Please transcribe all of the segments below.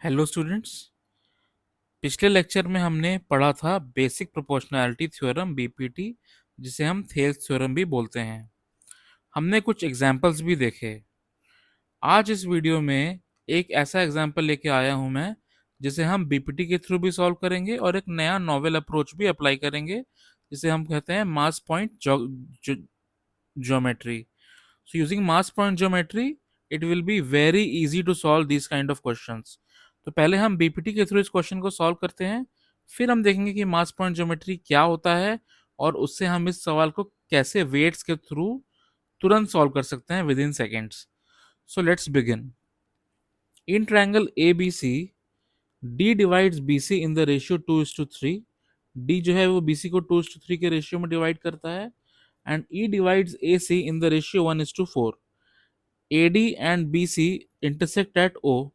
Hello students. पिछले lecture में हमने पढ़ा था बेसिक प्रोपोर्शनैलिटी थ्योरम बीपीटी, जिसे हम थेल्स थ्योरम भी बोलते हैं। हमने कुछ एग्जांपल्स भी देखे। आज इस वीडियो में एक ऐसा एग्जांपल लेके आया हूं मैं, जिसे हम बीपीटी के थ्रू भी सॉल्व करेंगे और एक नया नॉवेल अप्रोच भी अप्लाई करेंगे, जिसे हम कहते हैं मास point geometry. So using mass point geometry, it will be very easy to solve these kind of questions. तो पहले हम बीपीटी के थ्रू इस क्वेश्चन को सॉल्व करते हैं, फिर हम देखेंगे कि मास पॉइंट ज्योमेट्री क्या होता है और उससे हम इस सवाल को कैसे वेट्स के थ्रू तुरंत सॉल्व कर सकते हैं within seconds. So let's begin. In triangle A B C, D divides B C in the ratio 2:3। D जो है वो बी सी को 2:3 के रेशियो में डिवाइड करता है, and E divides A C in the ratio 1:4। AD and BC intersect at O.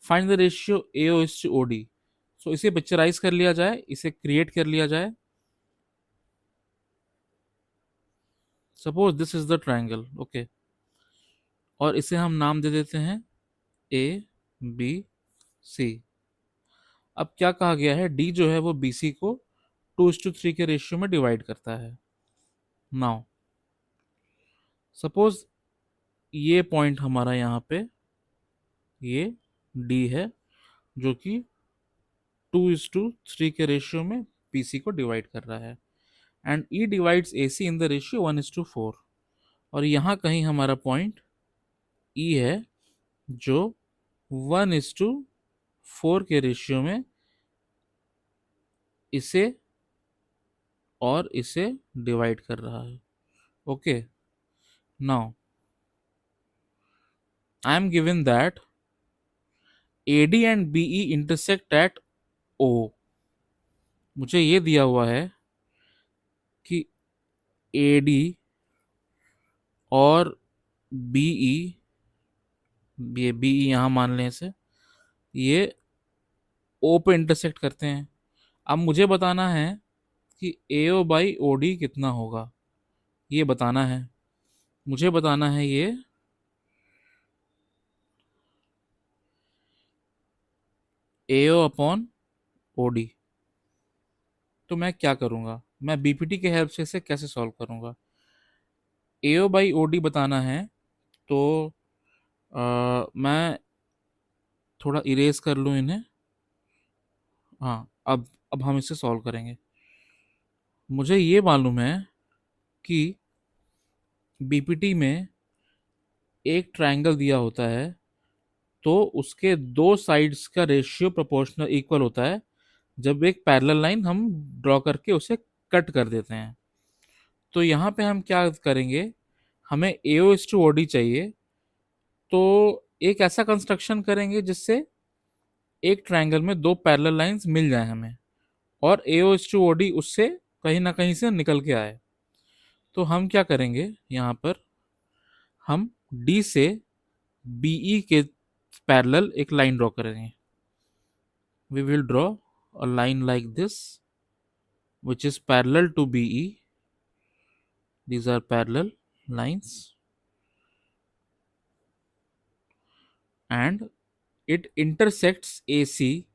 Find the ratio AO is to OD. So इसे picturise कर लिया जाए, इसे क्रिएट कर लिया जाए। Suppose this is the triangle, okay, और इसे हम नाम दे देते हैं ABC। अब क्या कहा गया है, D जो है वो BC को 2:3 के रेशियो में डिवाइड करता है। नाउ सपोज ये पॉइंट हमारा यहाँ पे ये D है, जो कि 2:3 के रेशियो में BC को डिवाइड कर रहा है, and E divides AC in the ratio 1:4। और यहाँ कहीं हमारा पॉइंट E है, जो 1:4 के रेशियो में इसे और इसे डिवाइड कर रहा है। Okay, now I am given that AD and BE intersect at O। मुझे ये दिया हुआ है कि AD और BE, ये BE यहाँ मान लें इसे, ये O पे इंटरसेक्ट करते हैं। अब मुझे बताना है कि AO बाई OD कितना होगा, ये बताना है। मुझे बताना है ये AO अपॉन OD। तो मैं क्या करूँगा, मैं बीपीटी के हेल्प से इसे कैसे सॉल्व करूँगा। AO बाई OD बताना है, तो मैं थोड़ा इरेज कर लूँ इन्हें। हाँ, अब हम इसे सॉल्व करेंगे। मुझे ये मालूम है कि बीपीटी में एक ट्रायंगल दिया होता है, तो उसके दो साइड्स का रेशियो प्रोपोर्शनल इक्वल होता है जब एक पैरेलल लाइन हम ड्रॉ करके उसे कट कर देते हैं। तो यहाँ पे हम क्या करेंगे, हमें AO इस टू OD चाहिए, तो एक ऐसा कंस्ट्रक्शन करेंगे जिससे एक ट्रायंगल में दो पैरेलल लाइंस मिल जाए हमें, और AO इस टू OD उससे कहीं ना कहीं से निकल के आए। तो हम क्या करेंगे, यहाँ पर हम D से BE के पैरेलल एक लाइन ड्रॉ करेंगे। We will draw a line like this, which is parallel to BE. These are parallel lines, and it intersects AC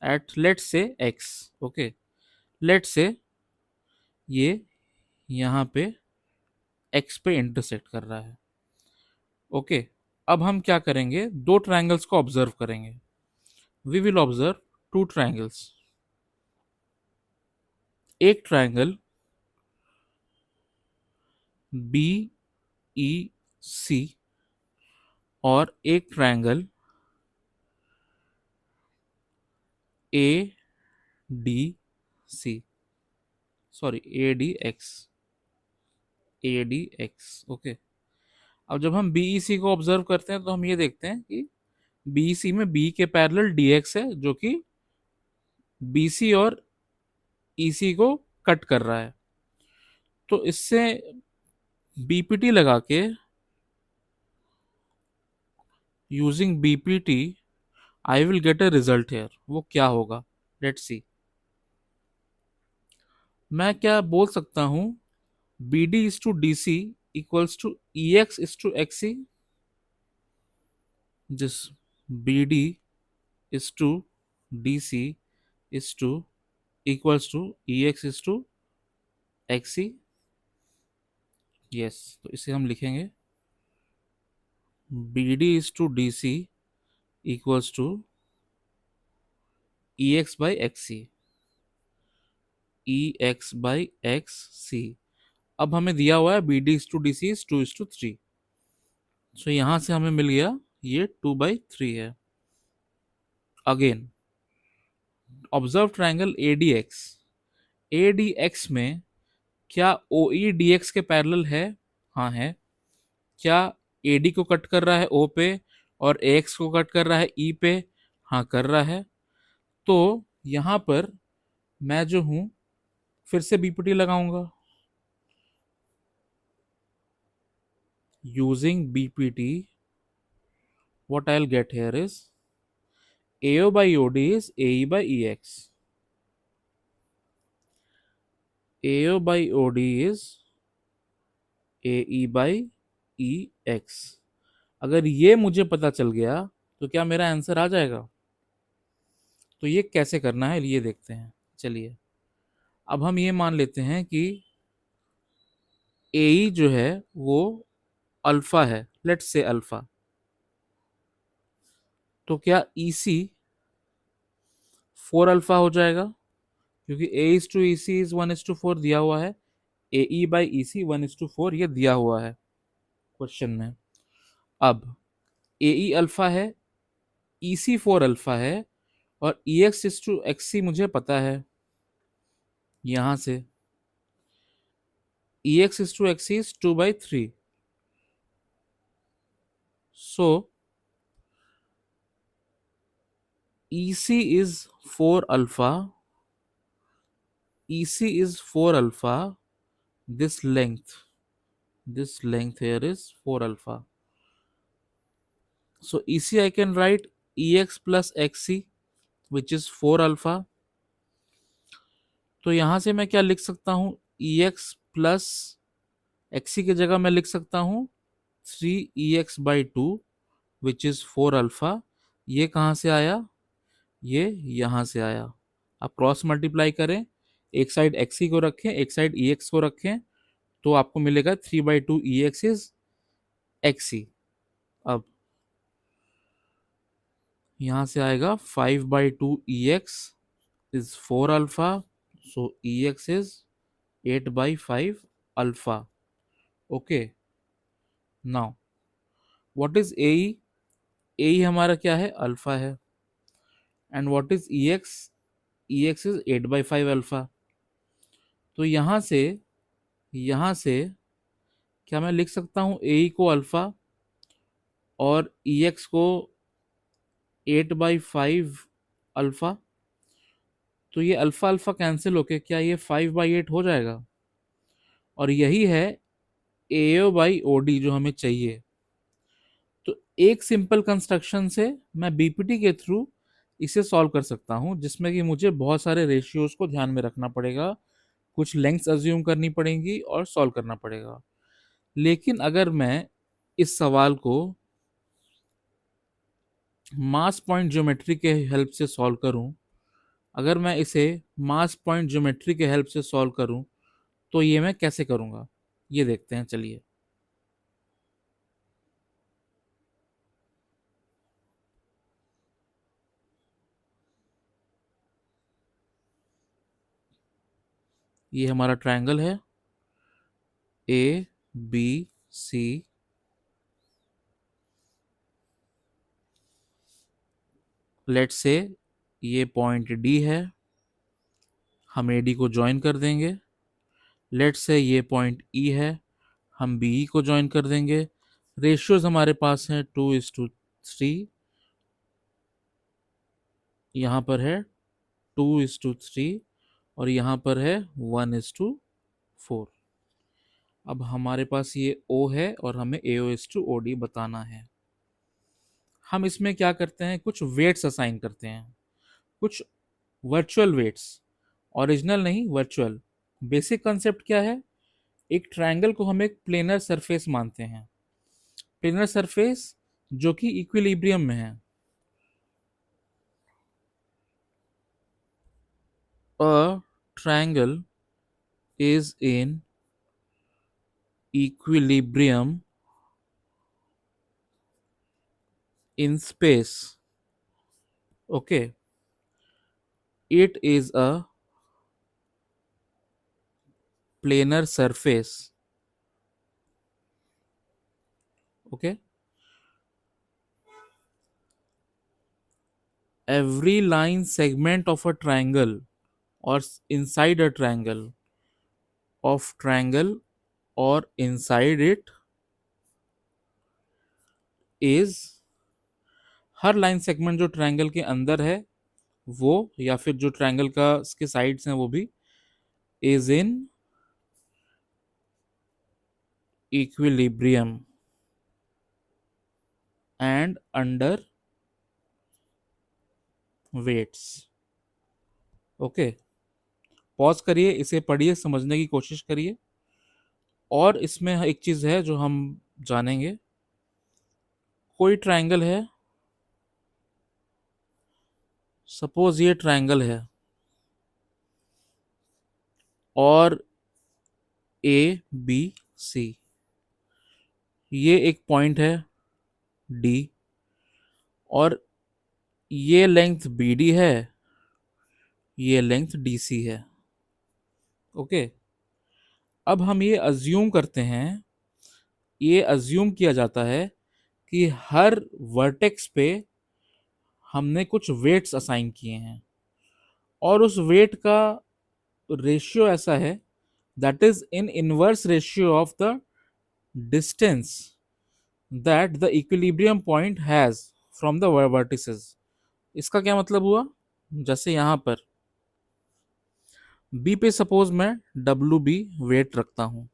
at, let's say, X. Okay, let's say ये यहाँ पे X पे intersect कर रहा है। Okay, अब हम क्या करेंगे, दो ट्रायंगल्स को ऑब्जर्व करेंगे। We will observe two triangles. एक ट्रायंगल BEC और एक triangle ADC, sorry ADX। Okay, अब जब हम BEC को ऑब्जर्व करते हैं तो हम ये देखते हैं कि BEC में B के पैरेलल DX है, जो कि BC और EC को कट कर रहा है। तो इससे BPT लगा के, using BPT, I will get a result here. वो क्या होगा, लेट्स सी। मैं क्या बोल सकता हूं, BD is to DC equals to EX is to XC। जिस BD is to D C is to equals to E X is to X C. Yes, तो इसे हम लिखेंगे B D is to D C equals to E X by X C. E X by X C. अब हमें दिया हुआ है B D is to D C is 2:3। So यहां से हमें मिल गया ये 2/3 है। Again observe triangle A D x. A D x में क्या ओ ई डी एक्स के पैरेलल है? हाँ है। क्या ए डी को कट कर रहा है ओ पे और ए एक्स को कट कर रहा है ई पे? हाँ कर रहा है। तो यहां पर मैं जो हूं फिर से बीपीटी लगाऊंगा। Using BPT what I'll get here is AO by OD is AE by EX. AO by OD is AE by EX। अगर ये मुझे पता चल गया तो क्या मेरा आंसर आ जाएगा? तो ये कैसे करना है ये देखते हैं। चलिए अब हम ये मान लेते हैं कि AE जो है वो अल्फा है, लेट्स से अल्फा। तो क्या EC 4 अल्फा हो जाएगा? क्योंकि A is to EC is 1:4 दिया हुआ है। AE बाई EC 1:4 ये दिया हुआ है क्वेश्चन में। अब AE अल्फा है, EC 4 अल्फा है और EX इज टू XC मुझे पता है यहां से। EX is to XC is 2/3। So EC is 4 alpha. EC is 4 alpha. This length here is 4 alpha. So EC I can write EX plus XC which is 4 alpha. तो यहां से मैं क्या लिख सकता हूं? EX plus XC की जगह मैं लिख सकता हूं 3EX/2 which is 4 alpha. ये कहां से आया? ये यहां से आया। आप क्रॉस मल्टीप्लाई करें, एक साइड XC को रखें एक साइड EX को रखें तो आपको मिलेगा 3/2 EX इज XC। अब यहां से आएगा 5/2 EX is 4 alpha. So EX is 8/5 alpha. Okay, now what is AE? AE हमारा क्या है? अल्फा है। And what is EX? EX is 8/5 alpha. तो यहां से क्या मैं लिख सकता हूं AE को अल्फा और EX को 8/5 अल्फा? तो ये अल्फा अल्फा कैंसिल होके क्या ये 5/8 हो जाएगा? और यही है AO बाई OD जो हमें चाहिए। तो एक सिंपल कंस्ट्रक्शन से मैं बीपीटी के थ्रू इसे सॉल्व कर सकता हूं, जिसमें कि मुझे बहुत सारे रेशियोज को ध्यान में रखना पड़ेगा, कुछ लेंथ्स अज्यूम करनी पड़ेंगी और सॉल्व करना पड़ेगा। लेकिन अगर मैं इस सवाल को मास पॉइंट ज्योमेट्री के हेल्प से सॉल्व करूं, अगर मैं इसे मास पॉइंट ज्योमेट्री के हेल्प से सॉल्व करूं तो ये मैं कैसे करूंगा ये देखते हैं। चलिए ये हमारा ट्रायंगल है ABC। लेट्स से ये पॉइंट D है, हम AD को ज्वाइन कर देंगे। लेट्स से ये पॉइंट E है, हम BE को ज्वाइन कर देंगे। रेशियोज हमारे पास हैं 2:3, यहाँ पर है 2:3 और यहाँ पर है 1:4। अब हमारे पास ये O है और हमें AO/OD बताना है। हम इसमें क्या करते हैं? कुछ वेट्स असाइन करते हैं, कुछ वर्चुअल वेट्स, ओरिजिनल नहीं वर्चुअल। बेसिक कंसेप्ट क्या है? एक ट्रायंगल को हम एक प्लेनर सरफेस मानते हैं, प्लेनर सरफेस जो कि इक्विलिब्रियम में है। A triangle is in equilibrium in space. Okay, it is a planar surface. Okay, every line segment of a triangle or inside a triangle of triangle or inside it is, her line segment जो triangle के अंदर है वो, या फिर जो triangle का इसके साइड्स हैं वो भी, is in equilibrium and under weights. Okay, pause करिए, इसे पढ़िए, समझने की कोशिश करिए. और इसमें एक चीज है जो हम जानेंगे. कोई ट्रायंगल है, सपोज ये ट्रायंगल है और ए बी सी, ये एक पॉइंट है डी, और ये लेंथ बी डी है, ये लेंथ डी सी है. ओके, अब हम ये अज्यूम करते हैं, ये अज्यूम किया जाता है कि हर वर्टेक्स पे हमने कुछ वेट्स असाइन किए हैं और उस वेट का रेशियो ऐसा है that is in inverse ratio of the distance that the equilibrium point has from the vertices. इसका क्या मतलब हुआ? जैसे यहां पर बी पे सपोज मैं डब्ल्यू बी वेट रखता हूं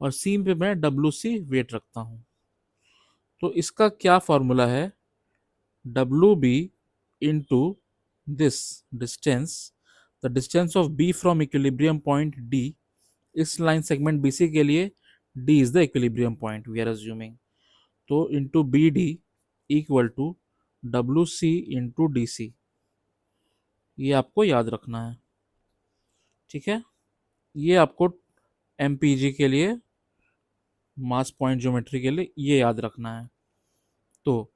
और सी पे मैं डब्ल्यू सी वेट रखता हूं, तो इसका क्या फॉर्मूला है? W B into this distance, the distance of B from equilibrium point D. इस लाइन सेगमेंट बीसी के लिए D is the equilibrium point we are assuming, तो into B D equal to W C into D C. ये आपको याद रखना है, ठीक है? ये आपको एमपीजी के लिए, मास पॉइंट ज्योमेट्री के लिए ये याद रखना है. तो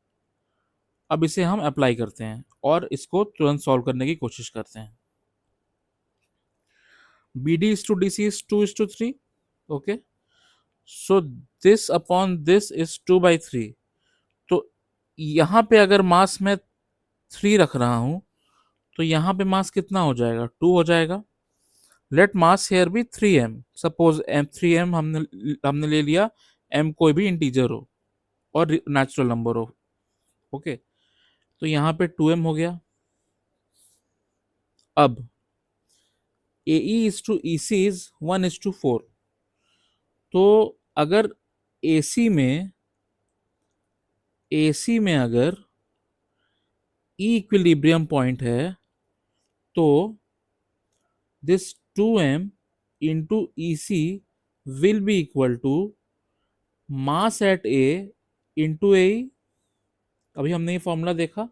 अब इसे हम अप्लाई करते हैं और इसको तुरंत सॉल्व करने की कोशिश करते हैं. B D is to D C is 2:3. Okay, so this upon this is 2/3. तो यहां पे अगर मास में 3 रख रहा हूं तो यहां पे मास कितना हो जाएगा? 2 हो जाएगा. Let mass here be 3m. Suppose m 3m हमने ले लिया, m कोई भी इंटीजर हो और नेचुरल नंबर हो. ओके, तो यहां पे 2m हो गया. अब AE is to EC is 1:4. तो अगर AC में अगर E इक्विलिब्रियम पॉइंट है तो this 2m into EC will be equal to mass at A into AE. अभी हमने ये फॉर्मूला देखा,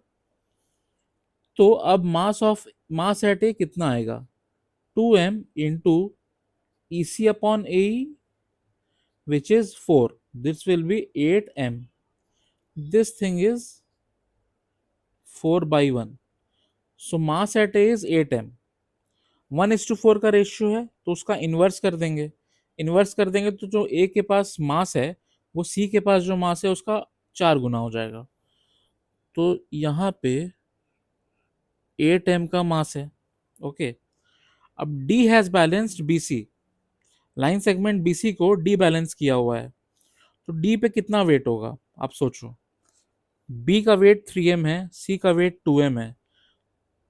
तो अब मास एट A कितना आएगा? 2m into EC upon AE which is 4. This will be 8m. This thing is 4/1. So mass at A is 8m. 1:4 का ratio है तो उसका इन्वर्स कर देंगे. इन्वर्स कर देंगे तो जो A के पास मास है वो C के पास जो मास है उसका 4 गुना हो जाएगा. तो यहाँ पे 8m का मास है. ओके, अब D has balanced BC. Line segment BC को D बैलेंस किया हुआ है, तो D पे कितना वेट होगा आप सोचो. B का वेट 3m है, C का वेट 2m है,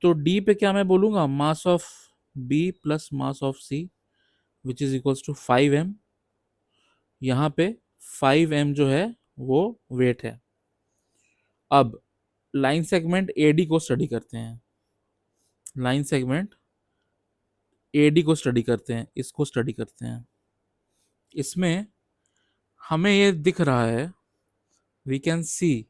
तो D पे क्या मैं बोलूंगा? Mass of B plus mass of C which is equals to 5m. यहाँ पे 5m जो है वो वेट है. अब लाइन सेगमेंट AD को स्टडी करते हैं. लाइन सेगमेंट AD को स्टडी करते हैं, इसको स्टडी करते हैं. इसमें हमें ये दिख रहा है, वी कैन सी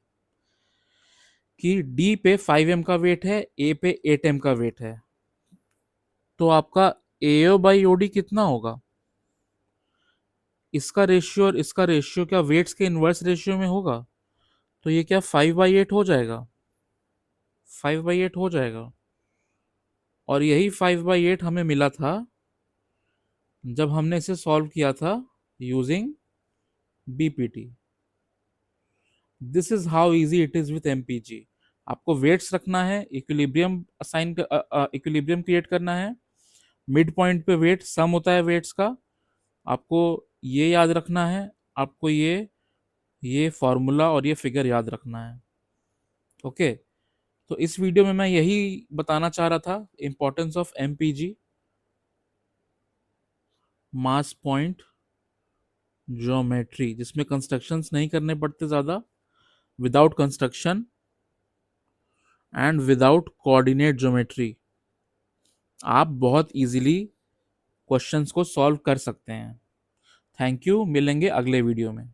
कि D पे 5m का वेट है, A पे 8m का वेट है. तो आपका एओ बाई ओडी कितना होगा? इसका रेशियो और इसका रेशियो क्या वेट्स के इनवर्स रेशियो में होगा? तो ये क्या 5/8 हो जाएगा? 5/8 हो जाएगा। और यही 5/8 हमें मिला था जब हमने इसे सॉल्व किया था using BPT. This is how easy it is with MPG. आपको वेट्स रखना है, इक्विलिब्रियम इक्विलिब्रियम क्रिएट करना है, मिड पॉइंट पे वेट सम होता है वेट्स का, आपको ये याद रखना है, आपको ये फॉर्मूला और ये फिगर याद रखना है। ओके, तो इस वीडियो में मैं यही बताना चाह रहा था, importance of MPG, mass point geometry, जिसमें कंस्ट्रक्शंस नहीं करने पड़ते ज़्यादा, without construction and without coordinate geometry आप बहुत इजीली क्वेश्चंस को सॉल्व कर सकते हैं। थैंक यू, मिलेंगे अगले वीडियो में।